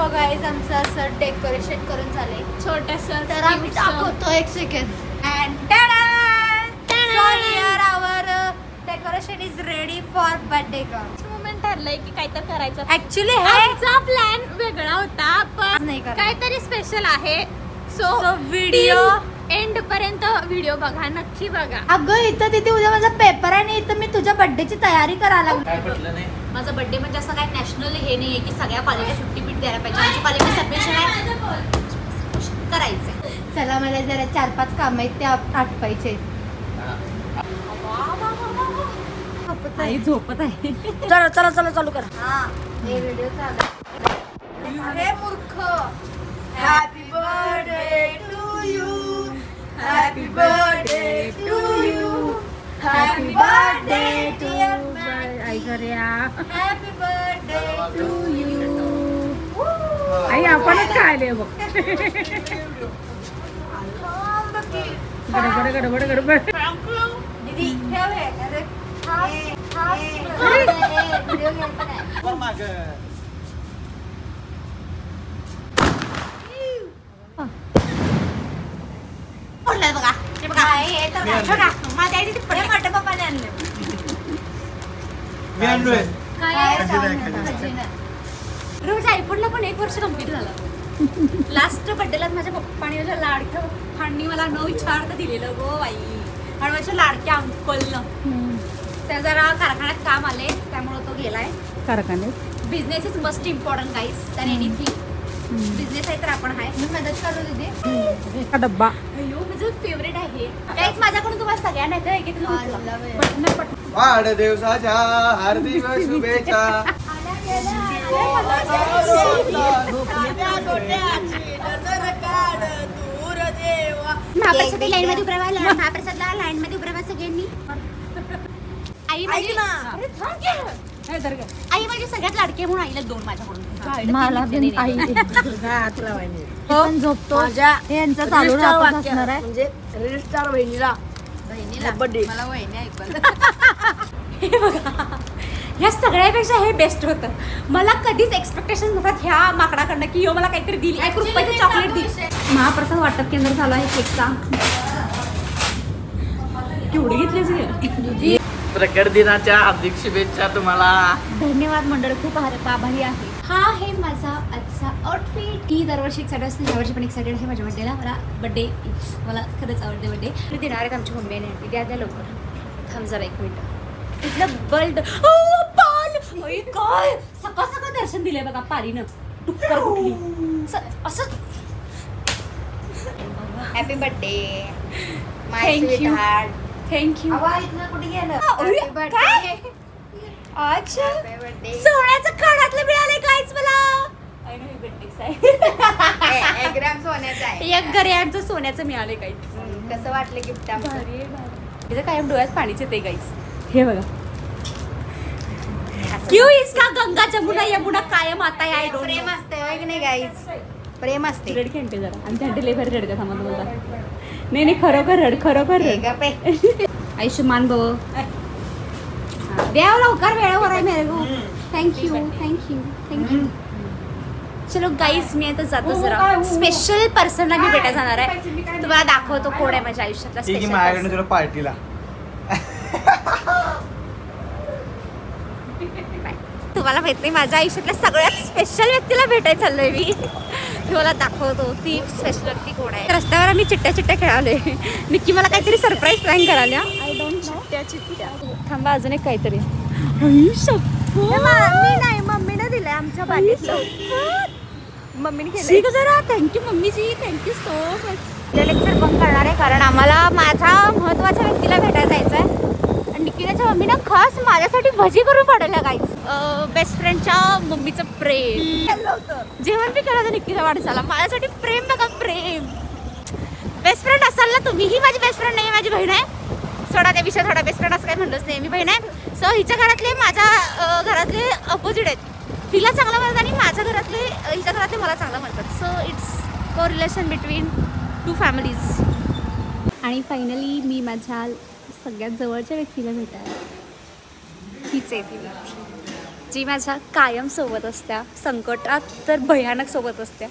So guys आमचं असं decoration करून झाले छोटंसं. तर आम्ही दाखवतो एक second and so here our decoration is ready for birthday girl. Moment ठरलंय की काहीतरी करायचं. ऍक्च्युली आमचा प्लॅन वेगळा होता पण नाही करायचं. काहीतरी स्पेशल आहे. सो व्हिडिओ एंड पर्यंत व्हिडिओ बघा, नक्की बघा. अगं इथं तिथे उद्या माझा पेपर आहे आणि इथं मी तुझ्या बर्थडेची तयारी करायला काय पटलं नाही. माझा बर्थडे म्हणजे असं काय नॅशनल हे नाहीये की सगळ्या कॉलेजला सुट्टी पीठ द्यायला पाहिजे. आमच्या कॉलेजला सबमिशन आहे करायचंय. चला मला जरा 4-5 काम आहेत ते आटपायचे. आई झोपत आहे. चला चला चला चालू करा. हा हे व्हिडिओ चालू. अरे मूर्ख. Happy birthday to you. Happy birthday to you. Happy birthday to आई करूया. Happy birthday to you. आई आपणच खायले बघ. गडबड गडबड गडबड. दीदी ठेव हे. अरे व्हिडिओ घ्यायचा नाही. बरं मागं. पडलंय बघा ते बघा. नाही, हे तर नाही. बघा माझ्या आईने ते हे पडलं. मोठ्या पप्पाने आणले. मी आणलोय. काय खजिना आहे, सांगू? खजिना. खजिना. रोज आयफोनला पण 1 वर्ष कंप्लीट झालं. लास्ट बर्थडेलाच माझ्या पप्पाने माझ्या लाडक्या पप्पांनी मला न विचारता दिलेलं गो बाई. आणि माझ्या लाडक्या अंकलनं त्या जरा कारखान्यात काम आले त्यामुळे तो गेलाय कारखान्यात. Business is must important guys than anything. Business आहे तर आपण आहे. मी मदत करू दीदी. हा डब्बा अयो माझं फेवरेट आहे गाईज. माझ्याकडून तुम्हाला सगळ्यांना येतं एक एक उचला. वाढदिवसाच्या हार्दिक शुभेच्छा. महाप्रसाद लाईन मध्ये उभं राहा. महाप्रसादला लाईन मध्ये उभं राहा सगळ्यांनी. आई माझी आई माझी सगळ्यात लाडकी म्हणून आईला 2 माझ्याकडून. मला पण आई पण झोपतो. हे यांचं चालू राहत असणार आहे. म्हणजे रजिस्टर बहिणीला बर्थडे. मला वहिनी ऐकलं. हे बघा ह्या सगळ्यापेक्षा हे बेस्ट होतं. मला कधीच एक्सपेक्टेशन नव्हतात ह्या माकडाकडनं की यो मला काहीतरी दिली. 1 रुपयाचं चॉकलेट दिली. महाप्रसाद वाटप केंद्र चालू आहे केकचा. केवढे घेतले प्रकट दिनाच्या हार्दिक शुभेच्छा तुम्हाला. धन्यवाद मंडळ. खूप आभारी आहे. हा आहे माझा आजचा आउटफिट. ही दरवर्षी एक्साइटेड असते. यावर्षी पण एक्साइटेड आहे माझ्या बर्थडेला. मला खरंच आवडते बर्थडे. ते देणार आहेत आमची मम्मी आणि आंटी. द्या लवकर. थांब जरा 1 मिनिट. इथलं बल्ड काय सकाळ सकाळ दर्शन दिलंय बघा पारीनं. टुक्कर कुठली असं. Happy birthday my Thank you. Sweet heart. Thank you. कुठे गेलं? काय अच्छा सोन्याचं काढातलं मिळालंय काहीच मला. 1 ग्रॅम सोन्याचा आहे. 1 ग्रॅमचं सोन्याचं मिळालंय काहीच. कसं वाटलं गिफ्ट आमचं? तिथं कायम डोळ्यात पाणीच येते गाईस. हे बघा. क्यों इसका गंगा जमुना यमुना कायम आता है. प्रेम असते होय की नाही गाईज? प्रेम असते. रड खेळते जरा. आणि त्या डिलेव्हरी रडका थांबा तुम्हाला. नाही नाही खरोखर रड खरोखर हे रड. गप्प आहे. आयुष्यमान भव. द्याव लवकर वेळेवर आहे मेरे को. Thank you thank you. चलो गाईज मी आता जातो. जरा स्पेशल पर्सनला मी भेटायला जाणार आहे. तुम्हाला दाखवतो कोण आहे माझ्या आयुष्यातला ठीक आहे स्पेशल माझ्याकडे पर्सन. तुला पार्टीला. तुम्हाला माहित नाही माझ्या आयुष्यातल्या सगळ्यात स्पेशल व्यक्तीला भेटायला चाललोय मी. तुम्हाला दाखवतो ती स्पेशल व्यक्ती कोण आहे. रस्त्यावर आम्ही चिट्ट्या खेळालोय. निक्की मला काहीतरी सरप्राईज प्लॅन करायला. I don't know. थांबा अजून एक काहीतरी. मी नाही मम्मीने दिलंय आमच्या बालीचं. मम्मीने केलं. ठीक आहे जरा. थँक्यू मम्मीजी. Thank you so much. लेक्चर बंद करणार आहे कारण आम्हाला माझ्या महत्वाच्या व्यक्तीला भेटायला जायचं आहे. आणि निकिताच्या मम्मीनं खास माझ्यासाठी भजी करून पाठवल्या गाईस. बेस्ट फ्रेंडच्या मम्मीचं प्रेम. जेवण बी केलं होतं निक्कीच्या वाढदिवसाला. माझ्यासाठी प्रेम बघा प्रेम. बेस्ट फ्रेंड असाल ना तुम्ही. ही माझी बेस्ट फ्रेंड नाही माझी बहीण आहे. सोडा त्या विषय थोडा. बेस्ट फ्रेंड असं काही म्हणलंच नाही. मी बहीण आहे. सो हिच्या घरातले माझ्या घरातले अपोजिट आहेत. तिला चांगलं म्हणतात आणि माझ्या घरातले हिच्या घरातले मला चांगलं म्हणतात. सो इट्स को रिलेशन बिटवीन 2 फॅमिलीज. आणि फायनली मी माझ्या सगळ्यात जवळच्या व्यक्तीला भेटायला. हीच आहे ती व्यक्ती. जी माझ्या कायम सोबत असत्या, संकटात तर भयानक सोबत असत्या.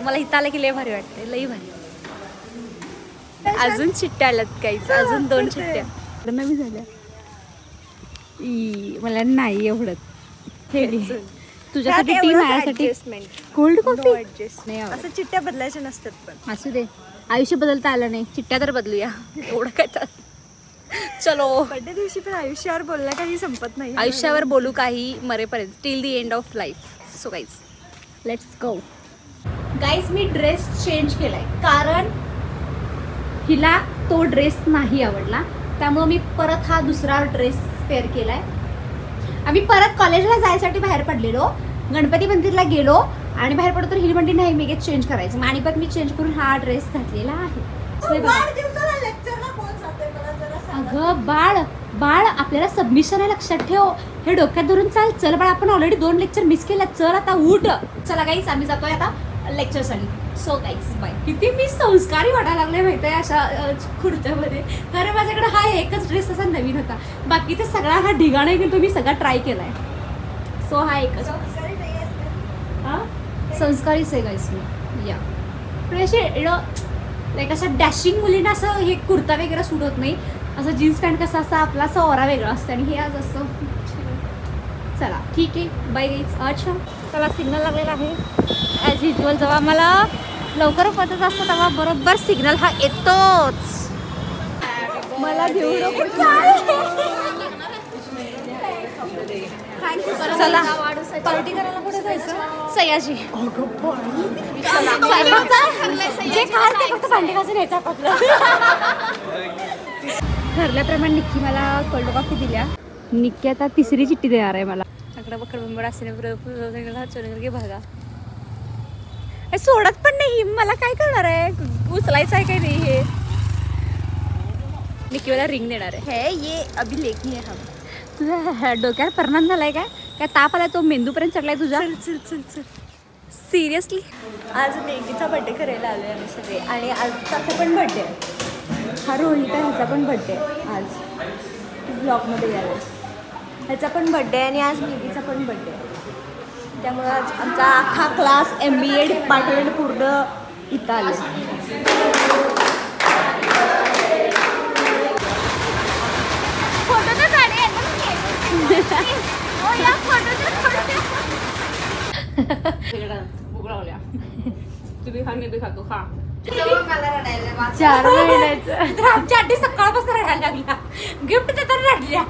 मला इथं आलं की लय भारी वाटते, लई भारी. अजून चिट्ट्या आल्यात काहीच, अजून 2 चिट्ट्या नवी झाल्या. मला नाही एवढं. हे घे. तुझ्यासाठी टी, माझ्यासाठी कोल्ड कॉफी. नाही असं चिट्ट्या बदलायच्या नसतात पण. असू दे, आयुष्य बदलता आलं नाही, चिट्ट्या तर बदलूया. एवढं काय तर. चलो, बर्थडे दिवशी पण आयुष्यावर बोलणं काही संपत नाही. आयुष्यावर बोलू काही मरेपर्यंत, till the end of life. So guys, let's go. Guys, me dress change केलाय कारण हिला तो ड्रेस नाही आवडला, त्यामुळे मी परत हा दुसरा ड्रेस पेअर केलाय. आम्ही परत कॉलेजला जायसाठी बाहेर पडलेलो, गणपती मंदिरला गेलो आणि बाहेर पडतो तर हिल म्हणली नाही मी चेंज करायचं. मग आणि परत मी चेंज करून हा ड्रेस घातलेला आहे. अगं बाळ, आपल्याला सबमिशन आहे, लक्षात ठेव. हे डोक्यात धरून चल बाळ, आपण ऑलरेडी 2 लेक्चर मिस केल्या. चल आता उठ. चला गाईस, आम्ही जातोय आता लेक्चरसाठी. So guys bye. किती मी संस्कारी वाटायला लागले माहिती आहे अशा कुर्त्यामध्ये. कारण माझ्याकडे हा एकच ड्रेस असा नवीन होता, बाकीचा सगळा हा ढिगाणा गेलो, मी सगळा ट्राय केलाय. सो हा एकच संस्कारीच आहे गाईस मी. या पण असे लाईक असं डॅशिंग मुलींना असं हे कुर्ता वगैरे सूट होत नाही. असं जीन्स पॅन्ट कसं असं आपला असं ओरा वेगळा असतं आणि हे आज असं. चला ठीक आहे, बाय गाईज. अच्छा चला, सिग्नल लागलेला आहे ॲज युजल. जेव्हा मला लवकर पतच असतं तेव्हा बरोबर सिग्नल हा येतोच. मला घेऊ नको. चला पार्टी करायला कुठे जायचं? सयाजी. जे खाल ते फक्त भांडी घासून यायचं आपलं. ठरल्याप्रमाणे निक्की मला कोल्ड कॉफी दिल्या. निक्की आता 3री चिठ्ठी देणार आहे मला. अकडा बकड बंबड असणे घे बघा. सोडत पण नाही, मला काय करणार आहे, उचलायचं आहे काय नाही. हे निक्की मला रिंग देणार आहे. ये अभी लेखनी है हम. तुझ्या डोक्यावर परिणाम झालाय काय ताप आलाय, तो मेंदूपर्यंत चढलाय तुझा? चल. सिरियसली आज मेघीचा बर्थडे करायला आलोय आम्ही सगळे आणि आज त्याचा पण बर्थडे आहे. हा रोहित आहे, ह्याचा पण बड्डे आहे आज. ब्लॉगमध्ये यायला ह्याचा पण बर्थडे आहे आणि आज मेघीचा पण बर्थडे आहे. त्यामुळे आज आमचा अख्खा क्लास MBA डिपार्टमेंट पूर्ण इथं आलं. फोटो तर काढे. तुम्ही खा, मी खातो. खा. 4 महिन्याचं. आमच्या आधी सकाळपासून रडायला लागल्या. गिफ्ट देताना रडल्या.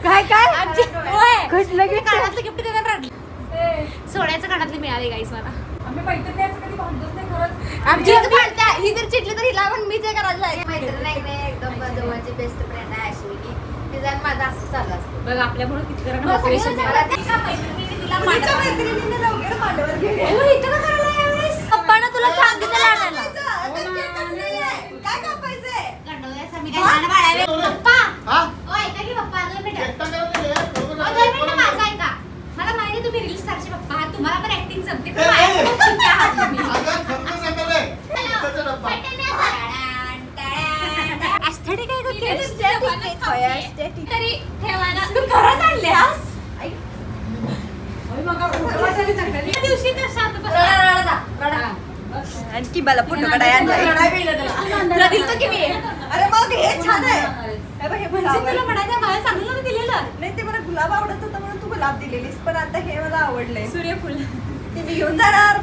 काय कसलं कानातलं गिफ्ट देताना रडली. सोन्याचं कानातले मिळाले गाईस मला. आमची ही जर चिडली तर हिला पण मीच करायला. मैत्रीण आहे एकदम जवळची बेस्ट फ्रेंड आहे अश्विनी. तिचा माझा असं चाललं असतं. बघ आपल्यामुळे किती जण मोटिवेशन पप्पानं तुला सांगितलं आणायला. काय कापायचंय? मला माहिती तुम्ही रील्स स्टारचे पप्पा, तुम्हाला पण ऍक्टिंग जमते. एस्थेटिक आहे तरी ठेवायला तू घरात आणल्यास. दिवशी आणखी मला पूर्ण कडाया तुला दिलं की मी. अरे मग हे छान आहे. तुला म्हणायचं मला चांगलं दिलेलं नाही, ते मला गुलाब आवडत होता म्हणून तू गुलाब दिलेलीस, पण आता हे मला आवडलंय. सूर्यफूल ते मी घेऊन जाणार.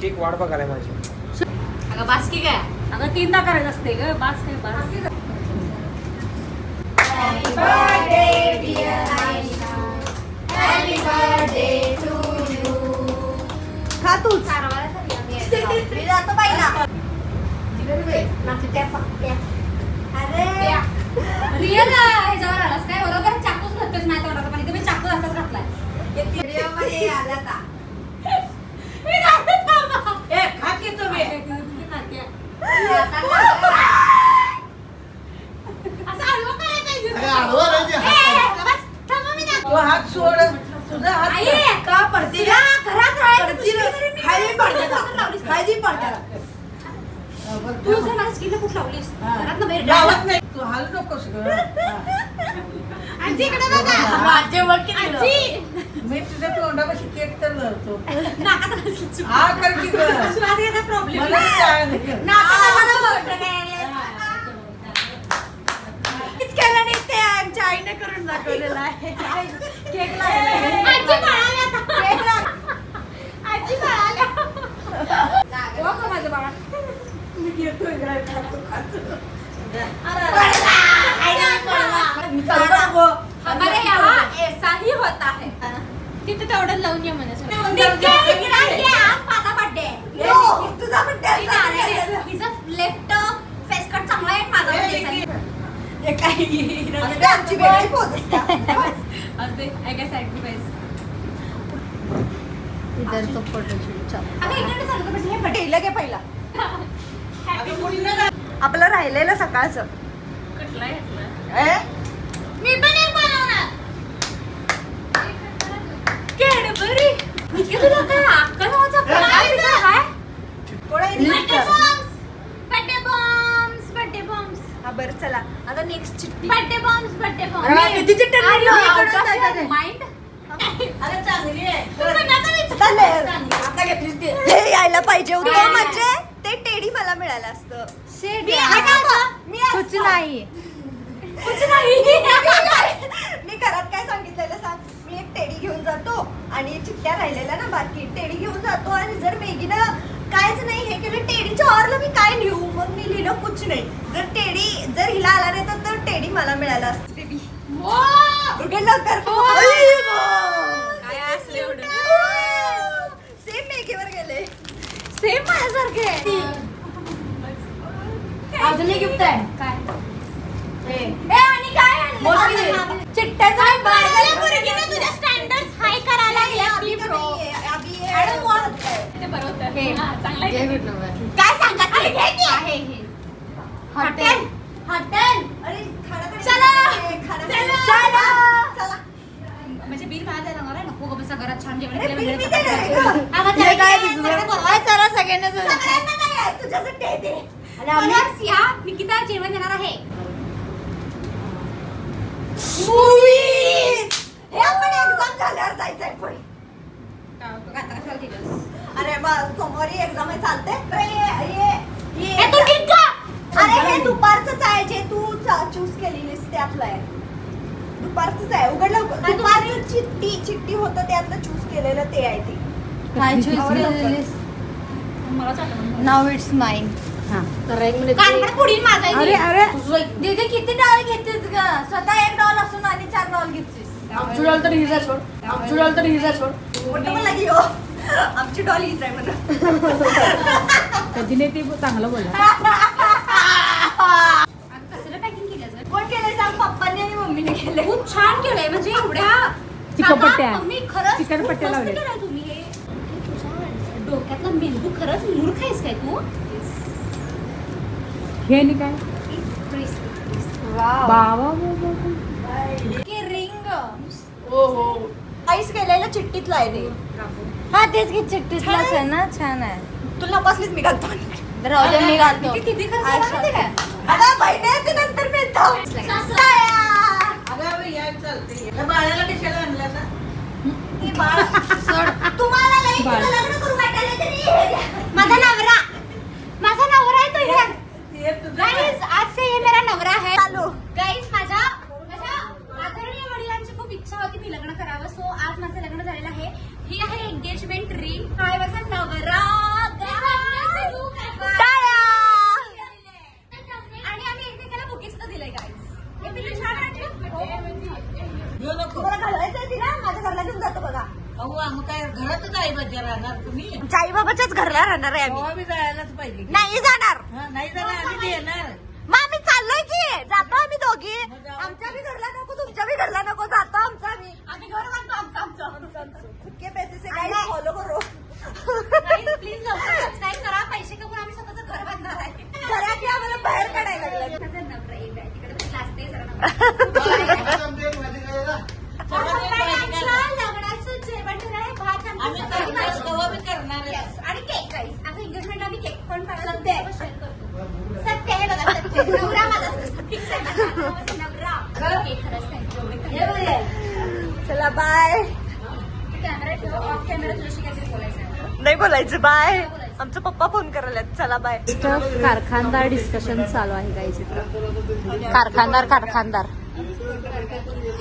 केक वाट बघायला माझी. अगं बास की काय, अगं 3दा करायचं असते ग. बास काय बास. Happy birthday dear Aisha. Happy birthday to you. खा तूच. मी जातो पहिला. अरे रिअल ह्याच्यावर आलास काय? बरोबर चाकूच घातोच नाही तोंडात, पण इथे मी चाकू हातात घातलाय. व्हिडिओ मध्ये आला था. मी घातच नव्हता. खा की तुम्ही. असं आडवं करायला पाहिजे. बस, थांबा मी दाखवते. तो हात सोड. तुझा हात आई, का पडते? घरात राहायचं खाली पडते. खाली पडते. तू जर माझ्या स्किनला कुठं लावलीस घरात ना बाहेर लावत नाही. तू हालू नकोस ग. आजी इकडे बघा. माझे वकील आजी मी तुझ्या तोंडापाशी केक तर धरतो नाकात हा कर की गं. प्रॉब्लेम मला नाही कळालं गं. केलं नाही ते आमच्या आईने करून दाखवलेलं आहे केक आजी बाळाला आजी बाळाला माझं बाळा मी घेतोय हमारे यहाँ ऐसा ही होता है. तिथे तेवढं लावून या म्हणा सगळं. माझा बर्थडे तुझा बड्डे हिचा लेफ्ट फेस कट चांगला आहे माझा बर्थडे आमची वेगळी पोच असते पहिला घे पहिला आपलं राहिलेलं सकाळचं मी पण एक बनवणार. कॅडबरी निकी तुला काय अक्कल नावाचा काय बर्थडे बॉम्ब्स बर्थडे बॉम्ब्स हा बरं चला आता नेक्स्ट चिठ्ठी बर्थडे बॉम्ब्स बर्थडे अरे, बॉम्ब्स किती चिठ्ठ्या लिहिल्या? माइंड अरे चांगली आहे आता घेतलीस ते. हे यायला पाहिजे होतं म्हणजे ते टेडी मला मिळालं असतं कुछ नाही मी घरात काय सांगितलेलं सांग मी एक टेडी घेऊन जातो आणि चिठ्ठ्या राहिलेल्या ना बाकी टेडी घेऊन जातो आणि जर मेगीनं कायच नाही हे केलं टेडीच्या ऑरला मी काय लिहू मग मी लिहिलं कुछ नाही जर हिला आला नाही तर टेडी मला मिळालं असतं बेबी लवकर काय असले एवढं सेम मेगीवर गेले सेम माझ्यासारखे अजून एक गिफ्ट आहे काय आणि काय चिट्ट्याचा तुझ्या स्टँडर्ड्स हाय करायला लागल्या ती प्रो ते बरं होतं. हा, चांगलं आहे. काय सांगत आहे हे हॉटेल हॉटेल अरे खाणं चला. चला म्हणजे बिल माझ्या जाणार आहे नको बसा घरात छान जेवण अरे, केलं बिल वगैरे मी देणार आहे गं. अगं, हे काय सगळ्यांना तुझं? बोलवा. चला सगळ्यांना तुझ्यासाठी आहे ते आणि आम्ही Colors या निकिता जेवण देणार आहे मूवीज हे आपण एक्झाम झाल्यावर जायचंय पण अरे बस सोमवारी एक्झाम आहे चालते अरे हे दुपारचंच आहे जे तू चूज केलेलीस त्यातलं आहे दुपारचंच आहे उघडलं दुपारचं चिठ्ठी होतं त्यातलं चूज केलेलं ते आहे ते नाव इट्स माइन कानपड पुढील माझा अरे दीदी किती डॉल घेतेस ग स्वतः एक डॉल असून आणि 4 डॉल घेतेस मोठं पण लागी हो आमची डॉल हीच आहे म्हणा कधी नाही ते चांगलं बोला कसलं पॅकिंग केलं सर कोण केलंय सांग पप्पांनी आणि मम्मीने केलंय खूप छान केलंय म्हणजे एवढ्या चिकटपट्ट्या. सांगा, मम्मी खरंच चिकटपट्ट्या खूप मस्त लावल्या. केलंय तुम्ही हे तुझ्या डोक्यातला मेंदू खरंच मूर्ख आहेस काय तू हे नाही काय बाबा की रिंग आईस केलेलं चिठ्ठीतलं आहे ते हा तेच की चिट्टीतला आहे ना छान आहे तुला बसलीच मी घालतो राहू दे मी घालतो किती खर्च झाला माहिती काय आता बहिणी आहे ते नंतर मिळतो अगं बाई, या चालते या बाळाला कशाला आणला ना तुम्हाला नाही तुझं लग्न करू वाटायला तरी माझा नवरा आहे तो ह्या. हे तुझं Guys, आज से ये मेरा नवरा है. चालू गाईज माझ्या आदरणीय वडिलांची खूप इच्छा होती मी लग्न करावं सो आज माझं लग्न झालेलं आहे ही आहे एंगेजमेंट रिंग हा आहे माझा नवरा आणि आम्ही एकमेकाला बुके सुद्धा दिलंय गाईज हे पिल्लू छान वाटलं घेऊ नको तुम्हाला घालायचंय तिला माझ्या घरला घेऊन जातो बघा अहो आम्ही काय घरातच आई बच्चा राहणार तुम्ही आई बाबाच्याच घरला राहणार आहे आम्ही तेव्हा बी जायलाच पाहिजे नाही जाणार हा, नाही जाणार आम्ही देणार मग आम्ही चाललोय की जातो आम्ही दोघी आमच्या बी घरला नको तुमच्या बी घरला नको जातो आमचा आम्ही घर बांधतो आमचं खुद के पैसे से गाइस फॉलो करो प्लीज लवकर सबस्क्राईब करा पैसे कमवून आम्ही स्वतःचं घर बांधणार आहे घरात आम्हाला बाहेर काढायला लागलं माझा नवरा येईल आहे. तिकडे तरी लाजते जरा नवरा. लग्नाचं जेवण ठेवणार आहे भात आम्ही आमटी करणार भाजी. तेव्हा बी करणार आहे. Yes. आणि केक गाईस आता एंगेजमेंट आम्ही केक पण सत्य सत्य हे बघा सत्य नवरा माझा फिक्स आहे माझा नवरा केक खरंच बाय. कॅमेरा ठेव, ऑफ कॅमेरा तुझ्याशी काहीतरी बोलायचं आहे. नाही बोलायचं बाय. आमचा पप्पा फोन करायला. चला बाय. कारखानदार डिस्कशन चालू आहे काही चित्र. कारखानदार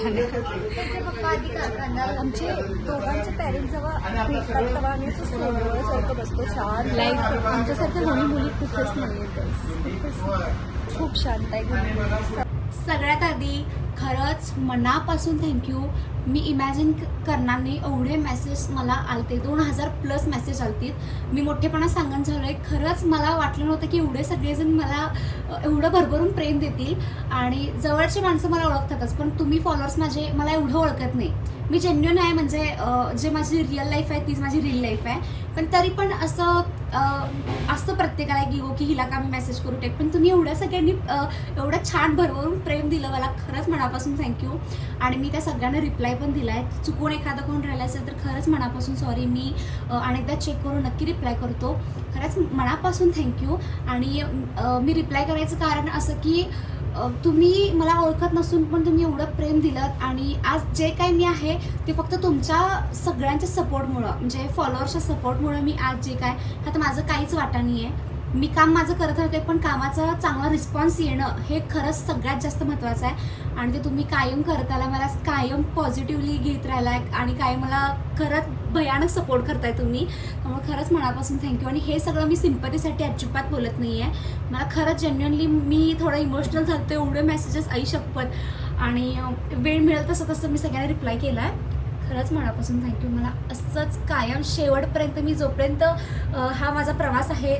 त्यांचे पप्पा आधी कारखानदार. आमचे दोघांचे पॅरेंट्स जेव्हा भेटतात तेव्हा आम्ही असं सोबत बसतो छान. लाईक आमच्यासारख्या मुली कुठेच नाहीये. खूप शांत आहे. सगळ्यात आधी खरंच मनापासून थँक्यू. मी इमॅजिन करणार नाही एवढे मेसेज मला आलते. 2000+ मेसेज आलतील. मी मोठेपणा सांगून झालं आहे. खरंच मला वाटलं नव्हतं की एवढे सगळेजण मला एवढं भरभरून प्रेम देतील. आणि जवळची माणसं मला ओळखतातच, पण तुम्ही फॉलोअर्स माझे मला एवढं ओळखत नाही. मी जेन्युइन आहे, म्हणजे जे माझी रिअल लाईफ आहे तीच माझी रिअल लाईफ आहे. पण तरी पण असं असतं प्रत्येकाला की हिला का मी मेसेज करू टाक. पण तुम्ही एवढ्या सगळ्यांनी एवढं छान भरभरून प्रेम दिलं मला. खरंच मनापासून थँक्यू. आणि मी त्या सगळ्यांना रिप्लाय पण दिला आहे. चुकून एखादं कोण राहिलं असेल तर खरंच मनापासून सॉरी. मी अनेकदा चेक करून नक्की रिप्लाय करतो. खरंच मनापासून थँक्यू. आणि मी रिप्लाय करायचं कारण असं की तुम्ही मला ओळखत नसून पण तुम्ही एवढं प्रेम दिलं. आणि आज जे काही मी आहे ते फक्त तुमच्या सगळ्यांच्या सपोर्टमुळं, म्हणजे फॉलोअर्सच्या सपोर्टमुळं मी आज जे काय, आता माझं काहीच वाटा नाही आहे. मी काम माझं करत राहते, पण कामाचा चांगला रिस्पॉन्स येणं हे खरंच सगळ्यात जास्त महत्त्वाचं आहे. आणि ते तुम्ही कायम करत आला, मला कायम पॉझिटिव्हली घेत राहिला आणि कायम मला खरंच भयानक सपोर्ट करताय तुम्ही. त्यामुळे खरंच मनापासून थँक्यू. आणि हे सगळं मी सिम्पतीसाठी अजिबात बोलत नाही आहे. मला खरंच जेन्युअनली मी थोडं इमोशनल झालते. एवढे मेसेजेस आई शपथ. आणि वेळ मिळेल तसं मी सगळ्यांना रिप्लाय केला आहे. खरंच मनापासून थँक्यू. मला असंच कायम शेवटपर्यंत, मी जोपर्यंत हा माझा प्रवास आहे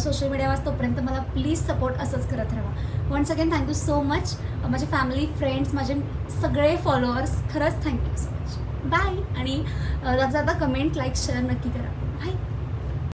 सोशल मीडियावर, तोपर्यंत मला प्लीज सपोर्ट असंच करत राहा. Once again thank you so much. माझे फॅमिली, फ्रेंड्स, माझे सगळे फॉलोअर्स, खरंच थँक्यू सो मच. बाय. आणि जाता कमेंट, लाईक, शेअर नक्की करा. बाय.